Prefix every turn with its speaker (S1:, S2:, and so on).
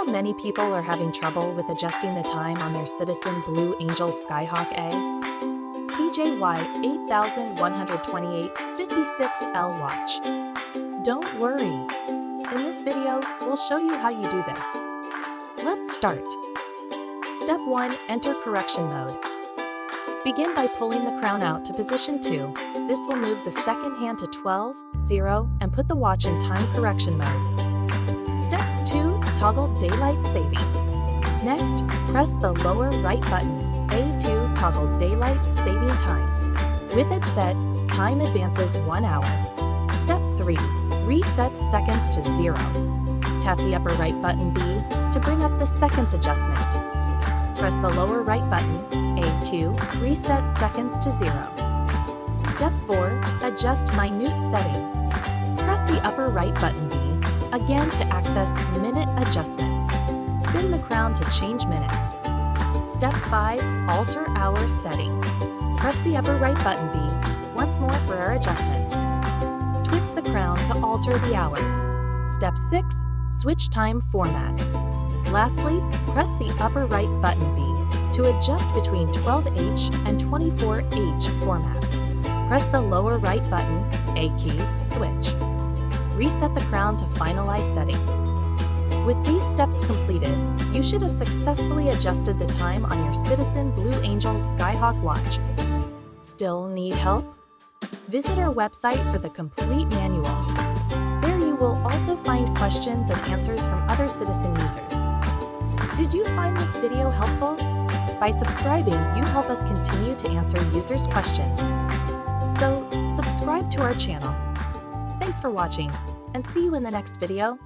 S1: how many people are having trouble with adjusting the time on their Citizen Blue Angel Skyhawk A? JY8128-56L watch. Don't worry. In this video, we'll show you how you do this. Let's start. Step 1. Enter correction mode. Begin by pulling the crown out to position 2. This will move the second hand to 12, 0, and put the watch in time correction mode. Step 2. Toggle daylight saving. Next, press the lower right button, A2, toggle daylight saving time. With it set, time advances 1 hour. Step 3. Reset seconds to 0. Tap the upper right button B to bring up the seconds adjustment. Press the lower right button, A2, reset seconds to 0. Step 4. Adjust minute setting. Press the upper right button B, again to access minute adjustments. Spin the crown to change minutes. Step 5. Alter hour setting. Press the upper right button B once more for our adjustments. Twist the crown to alter the hour. Step 6. Switch time format. Lastly, press the upper right button B to adjust between 12H and 24H formats. Press the lower right button, A key, switch. Reset the crown to finalize settings. With these steps completed, you should have successfully adjusted the time on your Citizen Blue Angel Skyhawk watch. Still need help? Visit our website for the complete manual. There you will also find questions and answers from other Citizen users. Did you find this video helpful? By subscribing, you help us continue to answer users' questions. So, subscribe to our channel. Thanks for watching, and see you in the next video.